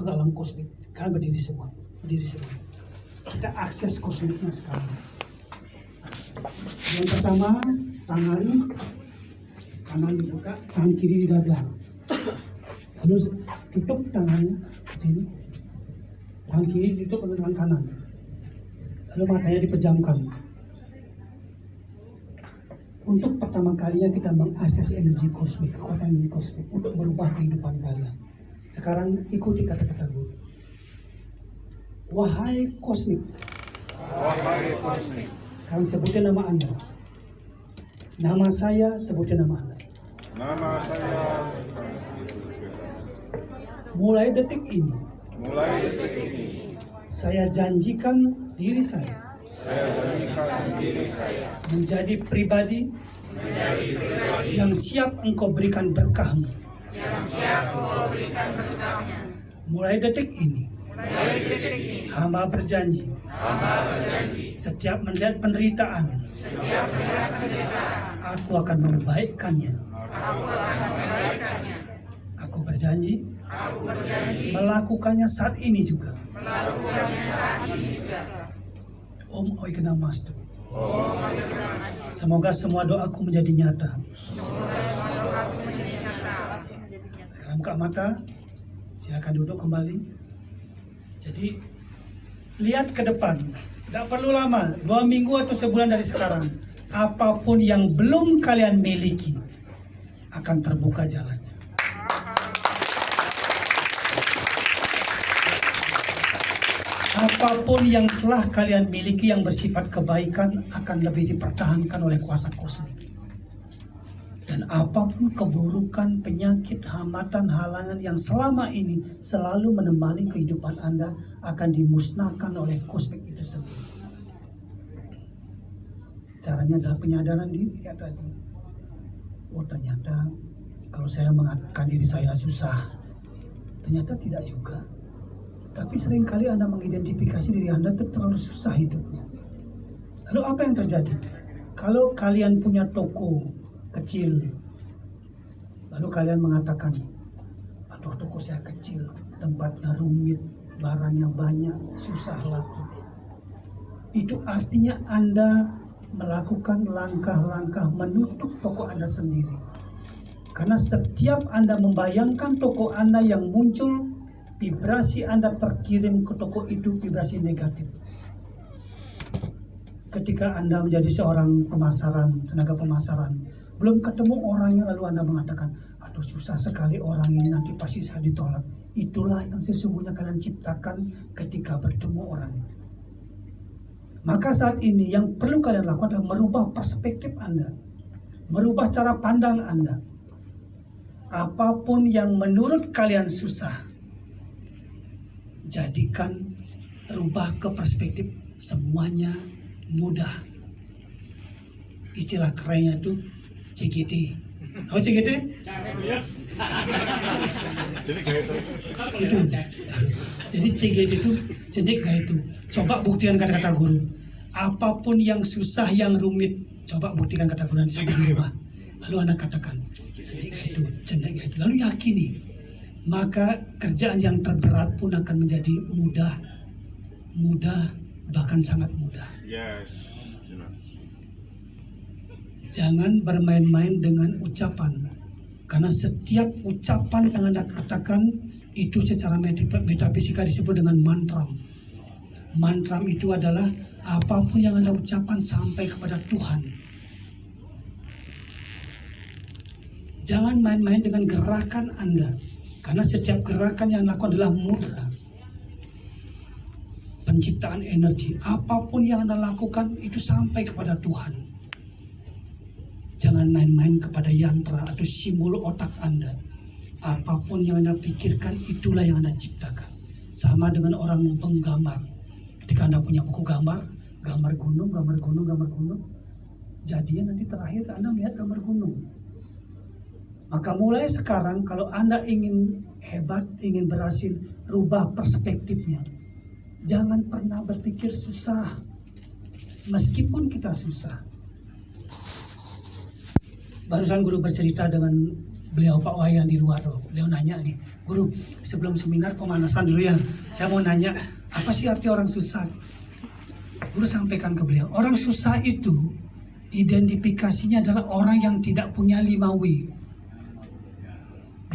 ke alam kosmik. Kalian berdiri semua. Kita akses kosmiknya sekarang. Yang pertama, tangan kanan dibuka, tangan kiri di dada. Lalu tutup tangannya seperti ini. Tangan kiri ditutup dengan tangan kanan. Lalu matanya dipejamkan. Untuk pertama kalinya kita mengakses energi kosmik, kekuatan energi kosmik untuk merubah kehidupan kalian. Sekarang ikuti kata-kata guru. Wahai kosmik. Sekarang sebutin nama Anda. Nama saya, sebutin nama Anda. Nama saya. Mulai detik ini. Saya Saya janjikan diri saya jadikan diri saya menjadi pribadi yang siap Engkau berikan berkah-Mu. Mulai detik ini, hamba berjanji, setiap melihat penderitaan, aku akan membaikkannya. Aku berjanji melakukannya saat ini juga. Om Oigna Mastu. Semoga semua doaku menjadi nyata. Sekarang buka mata, silakan duduk kembali. Jadi lihat ke depan, tidak perlu lama, 2 minggu atau sebulan dari sekarang. Apapun yang belum kalian miliki akan terbuka jalannya. Apapun yang telah kalian miliki yang bersifat kebaikan akan lebih dipertahankan oleh kuasa kosmik. Dan apapun keburukan, penyakit, hambatan, halangan yang selama ini selalu menemani kehidupan Anda akan dimusnahkan oleh kosmik itu sendiri. Caranya adalah penyadaran diri kayak tadi. Oh ternyata kalau saya mengatakan diri saya susah, ternyata tidak juga. Tapi seringkali Anda mengidentifikasi diri Anda itu terlalu susah hidupnya. Lalu apa yang terjadi? Kalau kalian punya toko kecil, lalu kalian mengatakan, aduh toko saya kecil, tempatnya rumit, barangnya banyak, susah laku. Itu artinya Anda melakukan langkah-langkah menutup toko Anda sendiri. Karena setiap Anda membayangkan toko Anda yang muncul, vibrasi Anda terkirim ke toko itu vibrasi negatif. Ketika Anda menjadi seorang pemasaran, tenaga pemasaran, belum ketemu orangnya lalu Anda mengatakan, aduh susah sekali orang ini, nanti pasti saya ditolak. Itulah yang sesungguhnya kalian ciptakan ketika bertemu orang itu. Maka saat ini yang perlu kalian lakukan adalah merubah perspektif Anda, merubah cara pandang Anda. Apapun yang menurut kalian susah, jadikan, rubah ke perspektif semuanya mudah. Istilah kerennya itu CGT. Tahu CGT? Itu. Jadi CGT itu cendek gak itu. Coba buktikan kata-kata guru. Apapun yang susah, yang rumit, coba buktikan kata guru nanti dirubah. Lalu Anda katakan cendek gak itu, cendek gak itu. Lalu yakini. Maka kerjaan yang terberat pun akan menjadi mudah, bahkan sangat mudah. Yes. Jangan bermain-main dengan ucapan, karena setiap ucapan yang Anda katakan itu secara metafisika disebut dengan mantram. Mantram itu adalah apapun yang Anda ucapkan sampai kepada Tuhan. Jangan main-main dengan gerakan Anda. Karena setiap gerakan yang dilakukan adalah mudra. Penciptaan energi. Apapun yang Anda lakukan itu sampai kepada Tuhan. Jangan main-main kepada yantra atau simbol otak Anda. Apapun yang Anda pikirkan itulah yang Anda ciptakan. Sama dengan orang penggambar. Ketika Anda punya buku gambar, gambar gunung. Jadinya nanti terakhir Anda melihat gambar gunung. Maka mulai sekarang kalau Anda ingin hebat, ingin berhasil, rubah perspektifnya. Jangan pernah berpikir susah. Meskipun kita susah. Barusan guru bercerita dengan beliau Pak Wayan di luar loh. Beliau nanya nih, guru, sebelum seminar pemanasan dulu ya, saya mau nanya, apa sih arti orang susah? Guru sampaikan ke beliau, orang susah itu identifikasinya adalah orang yang tidak punya 5W.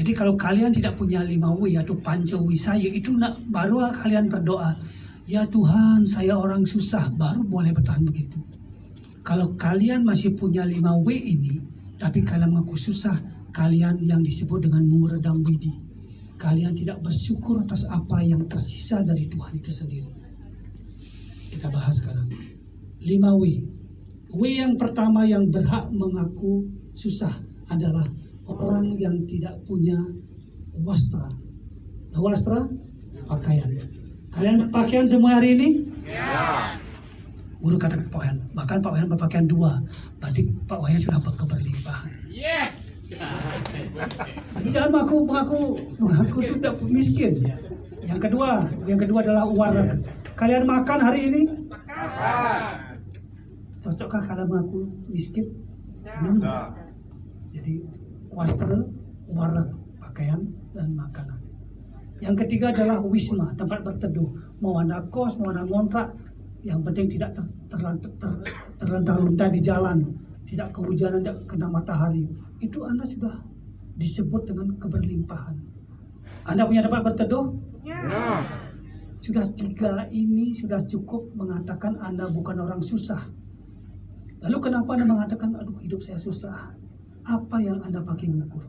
Jadi kalau kalian tidak punya 5W atau pancawisaya, itu baru kalian berdoa, ya Tuhan saya orang susah, baru boleh bertahan begitu. Kalau kalian masih punya 5W ini, tapi kalian mengaku susah, kalian yang disebut dengan muradam widi. Kalian tidak bersyukur atas apa yang tersisa dari Tuhan itu sendiri. Kita bahas sekarang. 5W. W yang pertama yang berhak mengaku susah adalah orang yang tidak punya wastra. Tahu wastra? Pakaian. Kalian berpakaian semua hari ini? Ya. Guru kata Pak Wayan, bahkan Pak Wayan berpakaian 2. Berarti Pak Wayan sudah berkeberlimpahan. Yes. Jadi jangan mengaku tidak miskin. Yang kedua adalah warak. Kalian makan hari ini? Makan. Cocokkah kalian mengaku miskin? Belum. Jadi wastra, warak, pakaian, dan makanan. Yang ketiga adalah wisma, tempat berteduh. Mau Anda kos, mau Anda ngontrak, yang penting tidak terlentang-lentang di jalan, tidak kehujanan, tidak kena matahari. Itu Anda sudah disebut dengan keberlimpahan. Anda punya tempat berteduh? Ya. Sudah 3 ini sudah cukup mengatakan Anda bukan orang susah. Lalu kenapa Anda mengatakan, aduh hidup saya susah? Apa yang Anda pakai mengukur?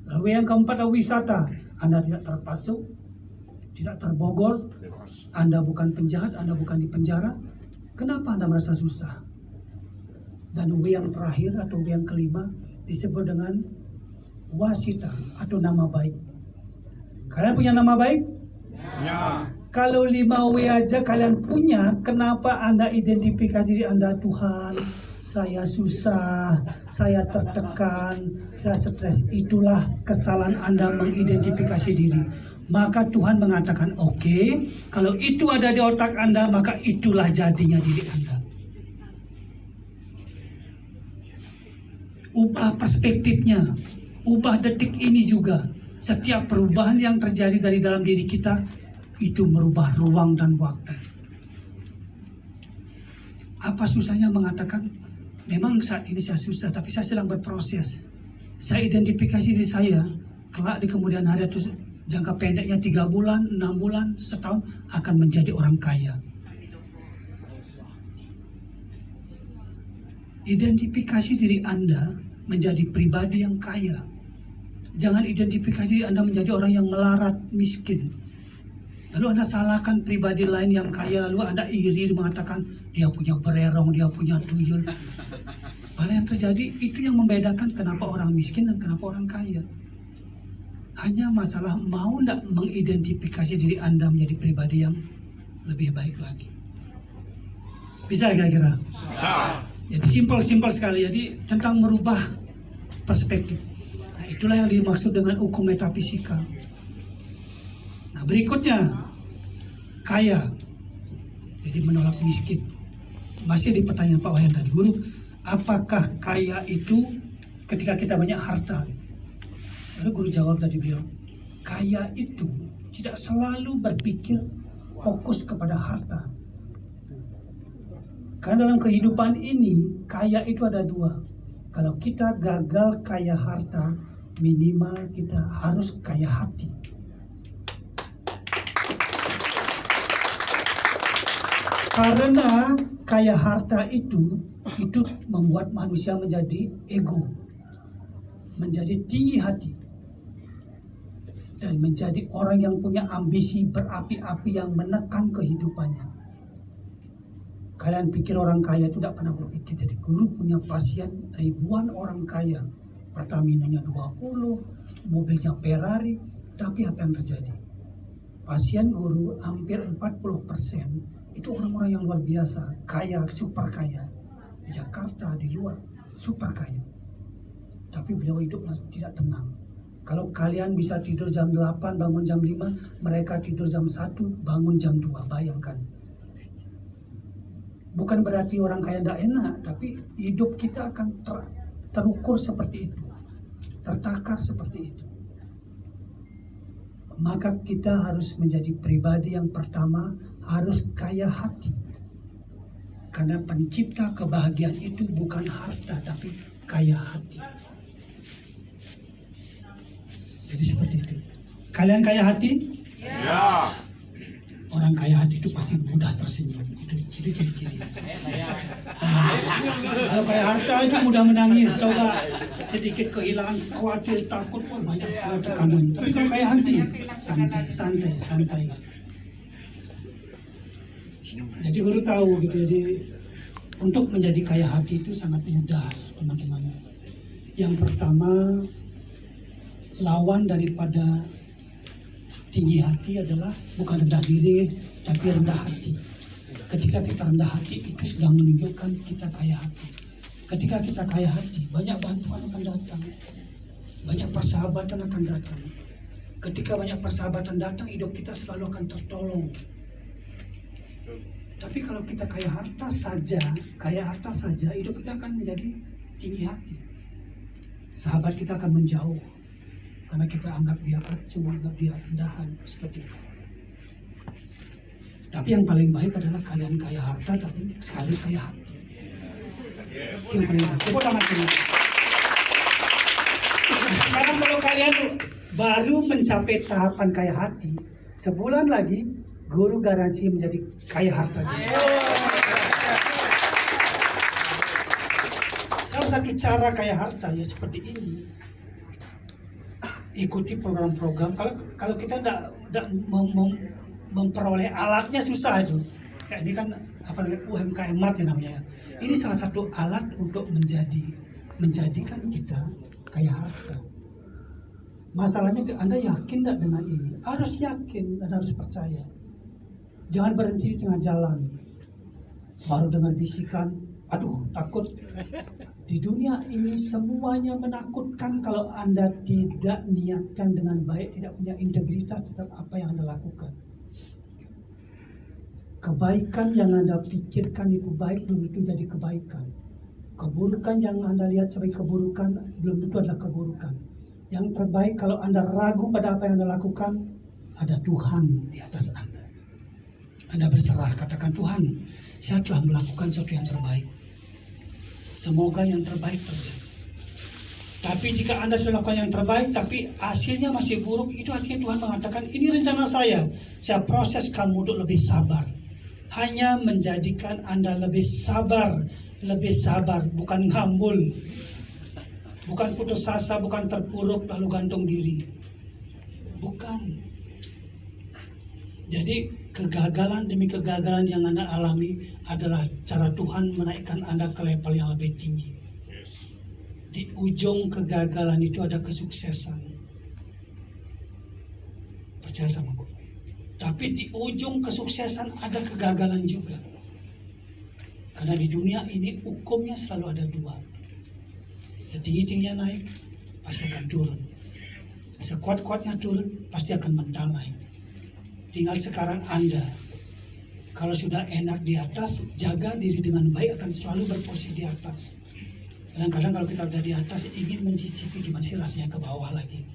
Lalu yang keempat adalah wisata. Anda tidak terpasuk, tidak terbogor, Anda bukan penjahat, Anda bukan di penjara. Kenapa Anda merasa susah? Dan W yang terakhir atau W yang kelima disebut dengan wasita atau nama baik. Kalian punya nama baik? Ya. Kalau 5W aja kalian punya, kenapa Anda identifikasi diri Anda, Tuhan, saya susah, saya tertekan, saya stres. Itulah kesalahan Anda mengidentifikasi diri. Maka Tuhan mengatakan, oke, kalau itu ada di otak Anda, maka itulah jadinya diri Anda. Ubah perspektifnya, ubah detik ini juga. Setiap perubahan yang terjadi dari dalam diri kita, itu merubah ruang dan waktu. Apa susahnya mengatakan, memang saat ini saya susah, tapi saya sedang berproses. Saya identifikasi diri saya, kelak di kemudian hari itu jangka pendeknya 3 bulan, 6 bulan, setahun akan menjadi orang kaya. Identifikasi diri Anda menjadi pribadi yang kaya. Jangan identifikasi diri Anda menjadi orang yang melarat, miskin. Lalu Anda salahkan pribadi lain yang kaya, lalu Anda iri mengatakan dia punya bererong, dia punya tuyul. Padahal yang terjadi itu yang membedakan kenapa orang miskin dan kenapa orang kaya. Hanya masalah mau tidak mengidentifikasi diri Anda menjadi pribadi yang lebih baik lagi. Bisa kira-kira? Jadi simpel sekali. Jadi tentang merubah perspektif. Nah, itulah yang dimaksud dengan hukum metafisika. Nah, berikutnya kaya. Jadi menolak miskin. Masih di pertanyaan Pak Wayan tadi, guru, apakah kaya itu ketika kita banyak harta? Lalu guru jawab tadi beliau, kaya itu tidak selalu berpikir fokus kepada harta. Karena dalam kehidupan ini, kaya itu ada 2. Kalau kita gagal kaya harta, minimal kita harus kaya hati. Karena kaya harta itu membuat manusia menjadi ego, menjadi tinggi hati, dan menjadi orang yang punya ambisi berapi-api yang menekan kehidupannya. Kalian pikir orang kaya itu tidak pernah berpikir. Jadi guru punya pasien ribuan orang kaya, Pertamina-nya 20, mobilnya Ferrari, tapi apa yang terjadi? Pasien guru hampir 40% itu orang-orang yang luar biasa, kaya, super kaya. Di Jakarta, di luar, super kaya. Tapi beliau hidupnya tidak tenang. Kalau kalian bisa tidur jam 8, bangun jam 5, mereka tidur jam 1, bangun jam 2, bayangkan. Bukan berarti orang kaya tidak enak, tapi hidup kita akan terukur seperti itu. tertakar seperti itu. Maka kita harus menjadi pribadi yang pertama harus kaya hati. Karena pencipta kebahagiaan itu bukan harta tapi kaya hati. Jadi seperti itu. Kalian kaya hati? Ya. Orang kaya hati itu pasti mudah tersenyum. Itu ciri-ciri. Kalau kaya harta itu mudah menangis. Coba sedikit kehilangan, khawatir, takut, banyak sekali tekanan. Tapi kalau kaya hati, santai. Jadi guru tahu gitu. Jadi untuk menjadi kaya hati itu sangat mudah, teman-teman. Yang pertama, lawan daripada tinggi hati adalah bukan rendah diri, tapi rendah hati. Ketika kita rendah hati, itu sudah menunjukkan kita kaya hati. Ketika kita kaya hati, banyak bantuan akan datang. Banyak persahabatan akan datang. Ketika banyak persahabatan datang, hidup kita selalu akan tertolong. Tapi kalau kita kaya harta saja, hidup kita akan menjadi tinggi hati. Sahabat kita akan menjauh. Karena kita anggap dia acuh, anggap dia rendahan, seperti itu. Tapi yang paling baik adalah kalian kaya harta, tapi sekaligus kaya hati. Itu yang paling baik. Tepuk tangan dulu. Nah, sekarang kalau kalian baru mencapai tahapan kaya hati, sebulan lagi, guru garansi menjadi kaya harta juga. Salah satu cara kaya harta ya seperti ini. Ikuti program-program. Kalau kita tidak memperoleh alatnya susah itu. Kayak ini kan apa namanya UMKM ya namanya. Ini salah satu alat untuk menjadikan kita kaya harta. Masalahnya Anda yakin tidak dengan ini? Harus yakin, Anda harus percaya. Jangan berhenti di tengah jalan. Baru dengar bisikan, aduh takut. Di dunia ini semuanya menakutkan kalau Anda tidak niatkan dengan baik, tidak punya integritas terhadap apa yang Anda lakukan. Kebaikan yang Anda pikirkan itu baik belum tentu jadi kebaikan. Keburukan yang Anda lihat sebagai keburukan belum tentu adalah keburukan. Yang terbaik kalau Anda ragu pada apa yang Anda lakukan, ada Tuhan di atas Anda. Anda berserah, katakan Tuhan, saya telah melakukan sesuatu yang terbaik. Semoga yang terbaik terjadi. Tapi jika Anda sudah lakukan yang terbaik, tapi hasilnya masih buruk, itu artinya Tuhan mengatakan, ini rencana saya proses kamu untuk lebih sabar. Hanya menjadikan Anda lebih sabar, bukan ngambul, bukan putus asa, bukan terpuruk lalu gantung diri. Bukan. Jadi kegagalan demi kegagalan yang Anda alami adalah cara Tuhan menaikkan Anda ke level yang lebih tinggi. Di ujung kegagalan itu ada kesuksesan. Percaya sama gue. Tapi di ujung kesuksesan ada kegagalan juga. Karena di dunia ini hukumnya selalu ada dua. Setinggi-tingginya naik, pasti akan turun. Sekuat-kuatnya turun, pasti akan mental naik. Tinggal sekarang Anda, kalau sudah enak di atas, jaga diri dengan baik, akan selalu berposisi di atas. Kadang-kadang kalau kita udah di atas, ingin mencicipi gimana sih rasanya ke bawah lagi.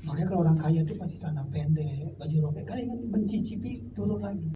Makanya kalau orang kaya itu pasti celana pendek, baju robek, kan ingin mencicipi turun lagi.